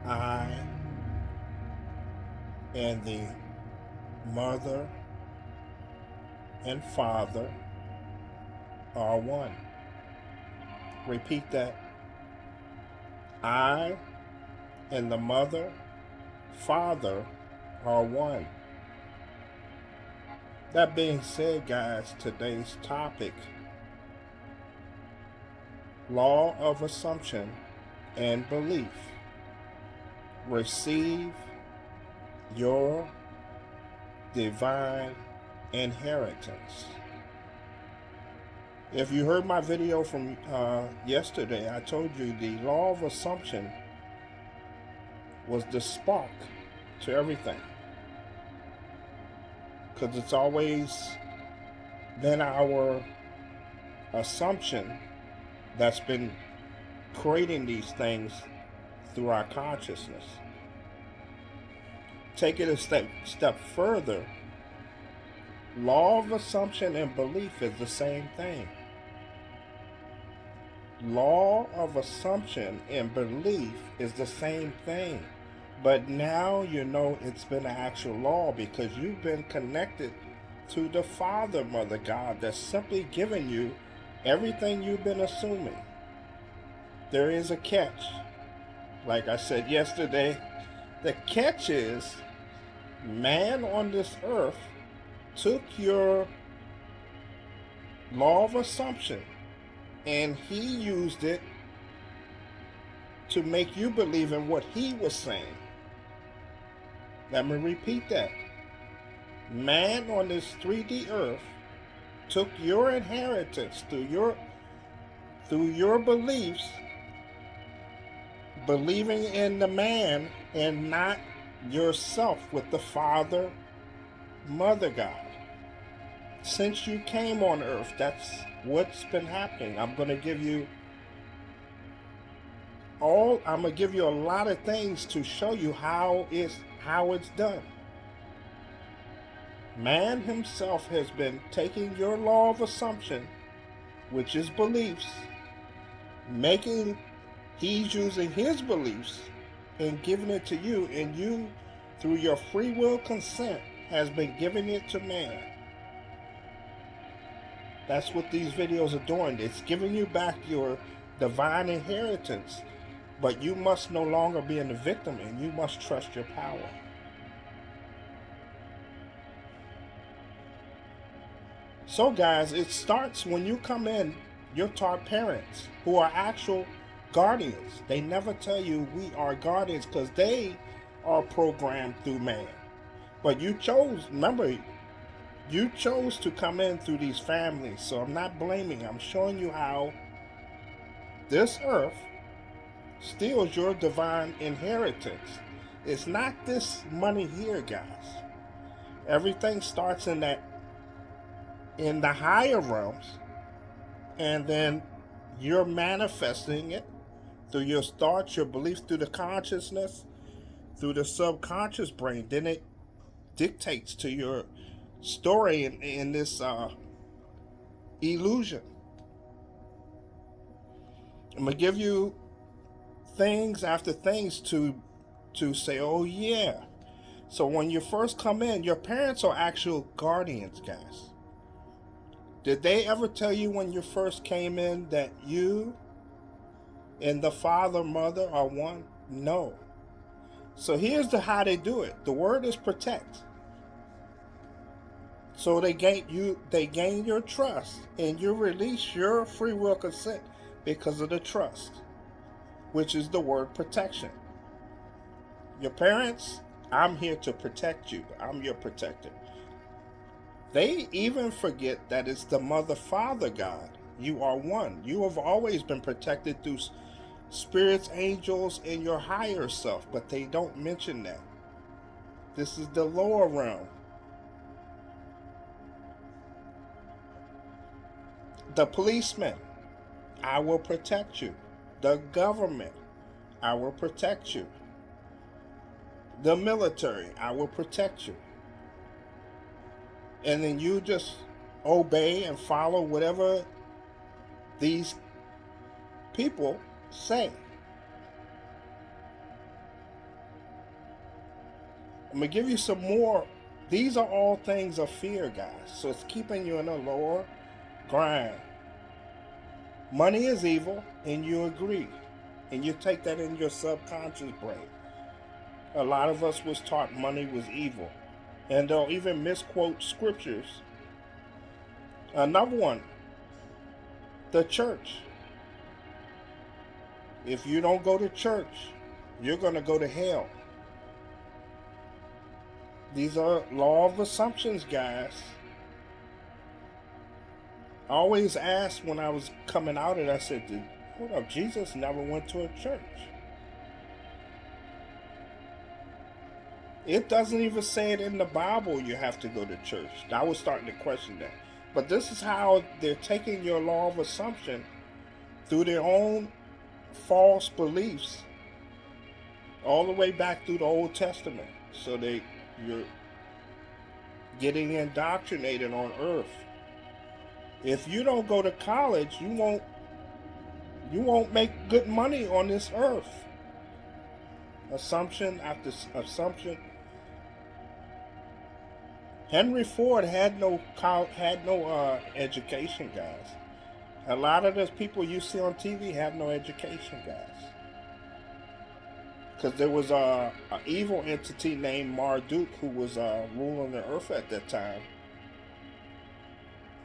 I and the mother and father are one. Repeat that. I and the mother, father are one. That being said, guys, today's topic, law of assumption and belief. Receive your divine inheritance. If you heard my video from yesterday, I told you the law of assumption was the spark to everything. Because it's always been our assumption that's been creating these things through our consciousness. Take it a step further. Law of assumption and belief is the same thing. Law of assumption and belief is the same thing. But now you know it's been an actual law because you've been connected to the Father, Mother God, that's simply giving you everything you've been assuming. There is a catch. Like I said yesterday, the catch is man on this earth took your law of assumption and he used it to make you believe in what he was saying. Let me repeat that. Man on this 3D earth took your inheritance through your beliefs, believing in the man and not yourself with the Father, Mother God. Since you came on earth, that's what's been happening. I'm going to give you a lot of things to show you how it's done. Man himself has been taking your law of assumption, which is beliefs, he's using his beliefs and giving it to you, and you, through your free will consent, has been giving it to man. That's what these videos are doing. It's giving you back your divine inheritance, but you must no longer be a victim and you must trust your power. So guys, it starts when you come in, you're taught parents who are actual guardians. They never tell you we are guardians because they are programmed through man. But you chose to come in through these families. So I'm not blaming. I'm showing you how this earth steals your divine inheritance. It's not this money here, guys. Everything starts in the higher realms, and then you're manifesting it through your thoughts, your beliefs, through the consciousness, through the subconscious brain. Then it dictates to your story in this illusion. I'm going to give you things after things to say, oh yeah. So when you first come in, your parents are actual guardians, guys. Did they ever tell you when you first came in that you and the Father, Mother are one? No. So here's how they do it. The word is protect. So they gain your trust, and you release your free will consent because of the trust, which is the word protection. Your parents, I'm here to protect you. I'm your protector. They even forget that it's the Mother, Father God. You are one. You have always been protected through spirits, angels, and your higher self, but they don't mention that. This is the lower realm. The policeman, I will protect you. The government, I will protect you. The military, I will protect you. And then you just obey and follow whatever these people say. I'm going to give you some more. These are all things of fear, guys. So it's keeping you in a lower grind. Money is evil, and you agree. And you take that in your subconscious brain. A lot of us was taught money was evil. And they'll even misquote scriptures. Another one, the church. If you don't go to church, you're going to go to hell. These are law of assumptions, guys. I always asked when I was coming out of it, I said, hold up, Jesus never went to a church. It doesn't even say it in the Bible you have to go to church. I was starting to question that. But this is how they're taking your law of assumption through their own false beliefs all the way back through the Old Testament. So you're getting indoctrinated on earth. If you don't go to college, you won't make good money on this earth. Assumption after assumption. Henry Ford had no education, guys. A lot of those people you see on TV have no education, guys. Because there was an evil entity named Marduk who was ruling the earth at that time.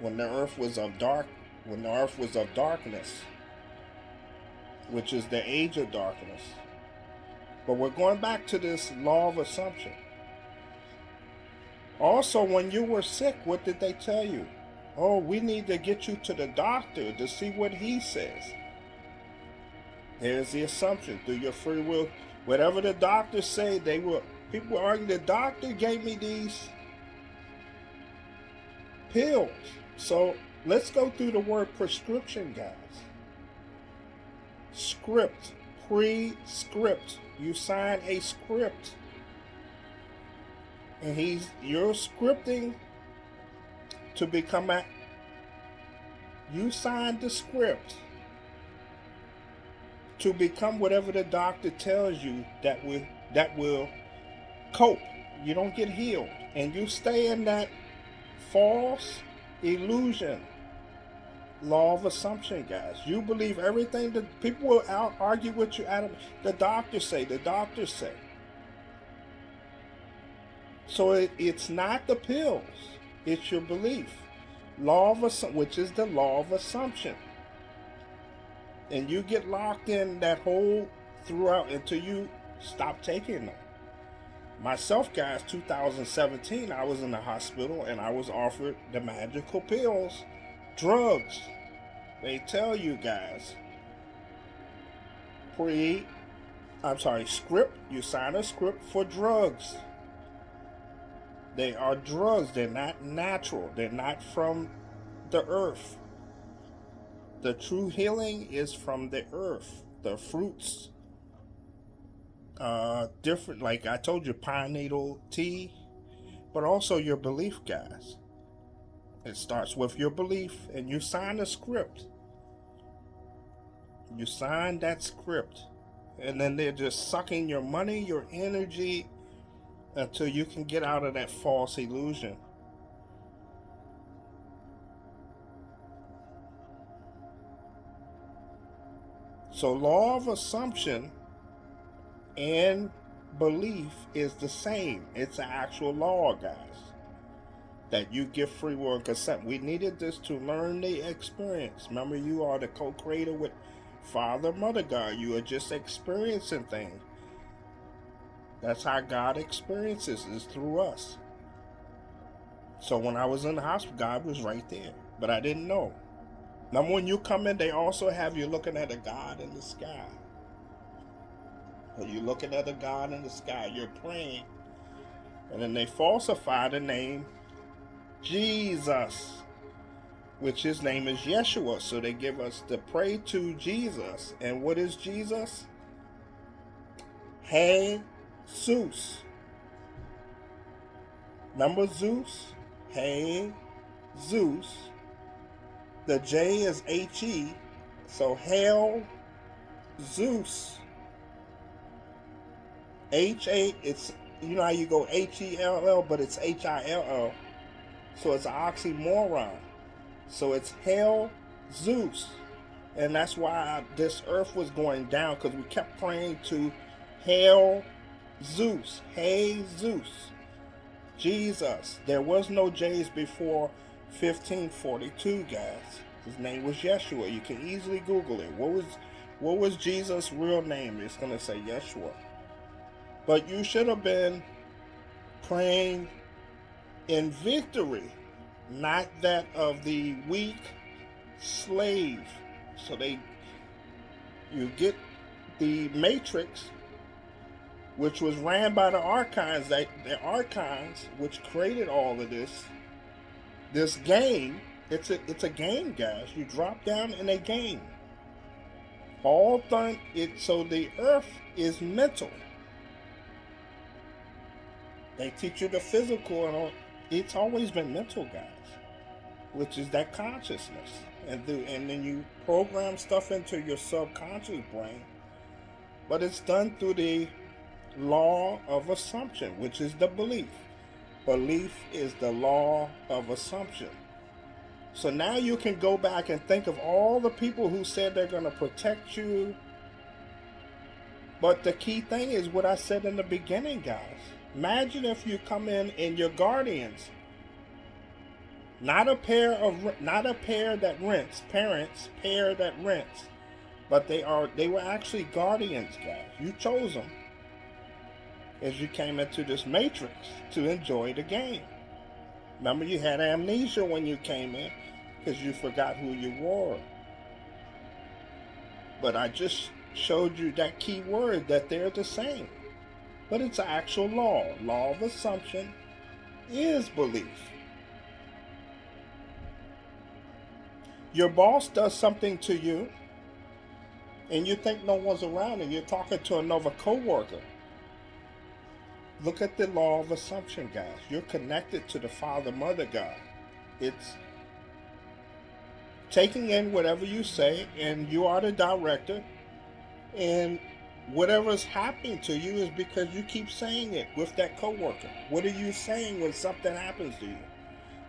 When the earth was of darkness, which is the age of darkness. But we're going back to this law of assumption. Also, when you were sick, what did they tell you? Oh, we need to get you to the doctor to see what he says. Here's the assumption through your free will. Whatever the doctors say, people argue the doctor gave me these pills. So let's go through the word prescription, guys. Script, pre-script. You sign a script. And you're scripting to become you signed the script to become whatever the doctor tells you that will cope. You don't get healed. And you stay in that false illusion. Law of assumption, guys. You believe everything that people will argue with you. The doctors say. So it's not the pills. It's your belief. Which is the law of assumption. And you get locked in that hole throughout until you stop taking them. Myself, guys, 2017, I was in the hospital and I was offered the magical pills, drugs. They tell you guys, script, you sign a script for drugs. They are drugs. They're not natural. They're not from the earth. The true healing is from the earth. The fruits, different, like I told you, pine needle tea, but also your belief, guys. It starts with your belief, and you sign a script. You sign that script, and then they're just sucking your money, your energy, until you can get out of that false illusion. So law of assumption and belief is the same. It's an actual law, guys, that you give free will and consent. We needed this to learn the experience. Remember, you are the co-creator with Father, Mother God. You are just experiencing things. That's how God experiences, is through us. So when I was in the hospital, God was right there, but I didn't know. Now when you come in, they also have you looking at a God in the sky. You're looking at a God in the sky, you're praying, and then they falsify the name Jesus, which his name is Yeshua. So they give us to pray to Jesus. And what is Jesus? Jesus. Remember Zeus? Hey, Zeus. The J is H-E. So Hail Zeus. H-A, it's you know how you go Hell, but it's Hill. So it's an oxymoron. So it's Hell Zeus. And that's why this earth was going down, because we kept praying to Hail Zeus. Hey Zeus. Jesus. There was no J's before 1542, guys. His name was Yeshua. You can easily Google it. What was Jesus' real name? It's going to say Yeshua. But you should have been praying in victory, not that of the weak slave. So you get the Matrix, which was ran by the archons, the archons, which created all of this game. It's a game, guys. You drop down in a game. All done it. So the earth is mental. They teach you the physical, and all. It's always been mental, guys, which is that consciousness, and then you program stuff into your subconscious brain. But it's done through the law of assumption, which is the belief. Belief is the law of assumption. So now you can go back and think of all the people who said they're going to protect you. But the key thing is what I said in the beginning, guys. Imagine if you come in and your guardians, not a pair that rents, parents, pair that rents, but they were actually guardians, guys. You chose them as you came into this matrix to enjoy the game. Remember, you had amnesia when you came in because you forgot who you were. But I just showed you that key word, that they're the same. But it's an actual law. Law of assumption is belief. Your boss does something to you, and you think no one's around, and you're talking to another coworker. Look at the law of assumption, guys. You're connected to the Father, Mother, God. It's taking in whatever you say, and you are the director, and whatever's happening to you is because you keep saying it with that coworker. What are you saying when something happens to you?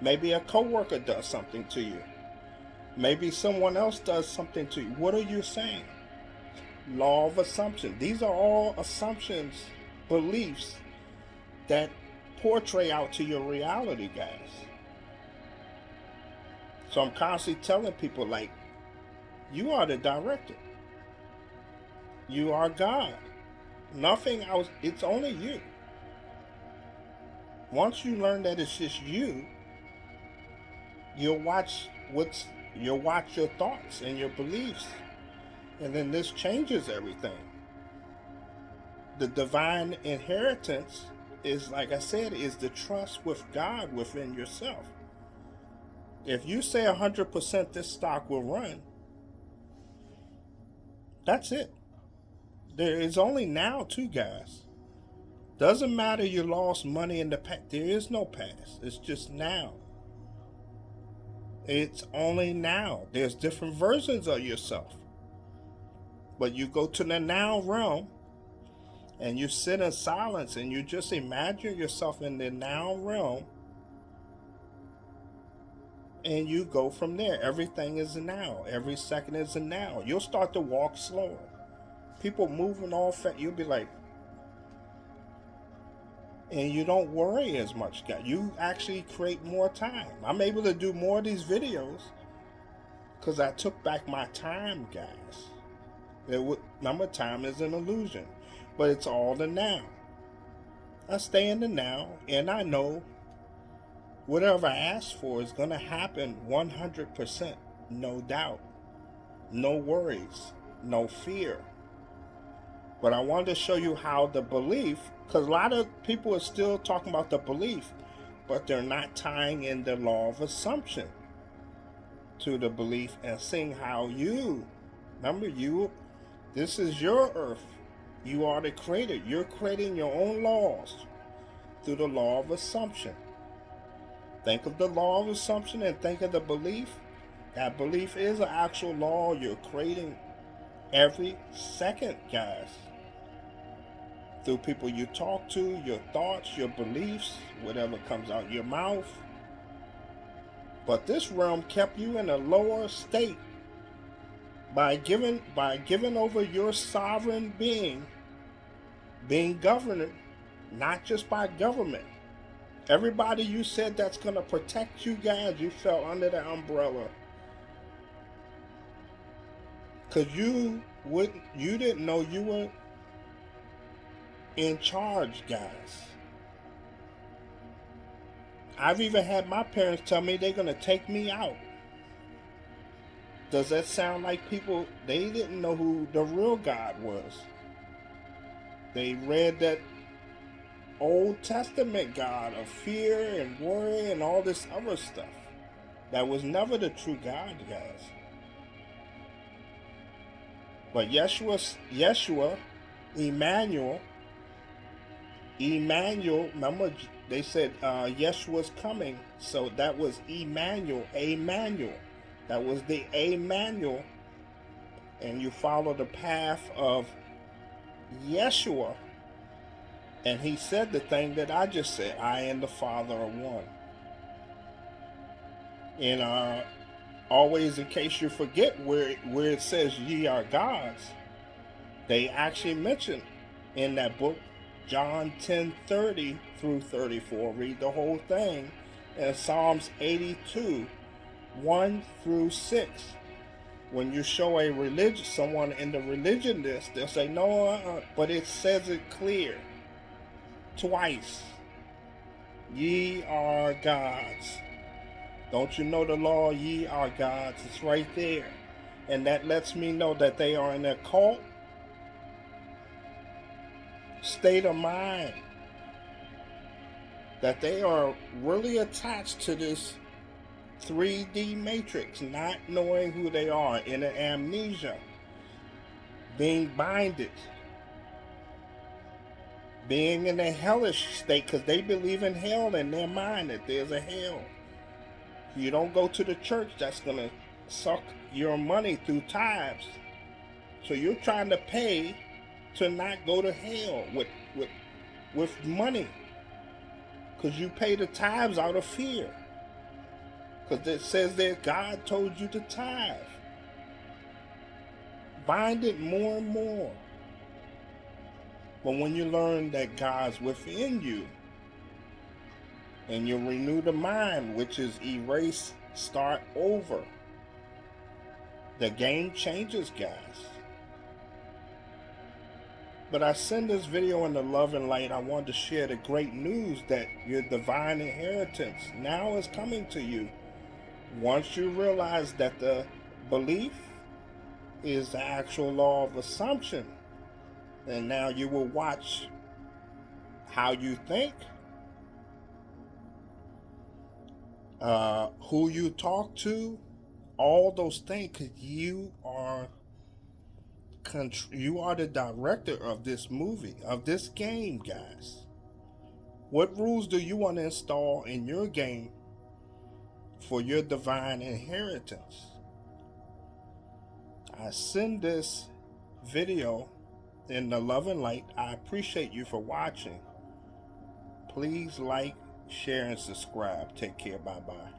Maybe a coworker does something to you. Maybe someone else does something to you. What are you saying? Law of assumption. These are all assumptions, beliefs that portray out to your reality, guys. So I'm constantly telling people, like, you are the director. You are God. Nothing else. It's only you. Once you learn that it's just you, you'll watch your thoughts and your beliefs. And then this changes everything. The divine inheritance is, like I said, is the trust with God within yourself. If you say 100% this stock will run, that's it. There is only now, too, guys. Doesn't matter you lost money in the past. There is no past. It's just now. It's only now. There's different versions of yourself. But you go to the now realm and you sit in silence and you just imagine yourself in the now realm, and you go from there. Everything is a now. Every second is a now. You'll start to walk slower. People moving all fast, you'll be like, and you don't worry as much, guys. You actually create more time. I'm able to do more of these videos because I took back my time, guys. Remember, time is an illusion, but it's all the now. I stay in the now, and I know whatever I ask for is going to happen 100%, no doubt. No worries, no fear. But I wanted to show you how the belief, because a lot of people are still talking about the belief, but they're not tying in the law of assumption to the belief and seeing how remember, this is your earth. You are the creator. You're creating your own laws through the law of assumption. Think of the law of assumption and think of the belief. That belief is an actual law you're creating every second, guys. through people you talk to, your thoughts, your beliefs, whatever comes out your mouth. But this realm kept you in a lower state by giving over your sovereign being governed not just by government. Everybody you said that's going to protect you guys, you fell under the umbrella. Because you didn't know you were in charge, guys. I've even had my parents tell me they're going to take me out. Does that sound like people, they didn't know who the real God was? They read that Old Testament God of fear and worry and all this other stuff. That was never the true God, guys. But Yeshua, Emmanuel, remember they said Yeshua's coming. So that was Emmanuel. That was the Emmanuel. And you follow the path of Yeshua. And he said the thing that I just said, I and the Father are one. And always, in case you forget where it says ye are gods, they actually mention in that book, John 10:30 through 34. Read the whole thing. And Psalms 82, 1 through 6. When you show someone in the religion list, they'll say, no, but it says it clear. Twice. Ye are gods. Don't you know the law? Ye are gods. It's right there. And that lets me know that they are in a cult state of mind. That they are really attached to this 3D matrix, not knowing who they are, in an amnesia, being binded, being in a hellish state, because they believe in hell in their mind, that there's a hell. You don't go to the church, that's going to suck your money through tithes. So you're trying to pay to not go to hell with money, because you pay the tithes out of fear. Because it says that God told you to tithe. Bind it more and more. But when you learn that God's within you, and you renew the mind, which is erase, start over, the game changes, guys. But I send this video in the love and light. I wanted to share the great news that your divine inheritance now is coming to you. Once you realize that the belief is the actual law of assumption, and now you will watch how you think, who you talk to, all those things, because you are the director of this movie, of this game, guys. What rules do you want to install in your game for your divine inheritance? I send this video in the love and light. I appreciate you for watching. Please like, share, and subscribe. Take care. Bye-bye.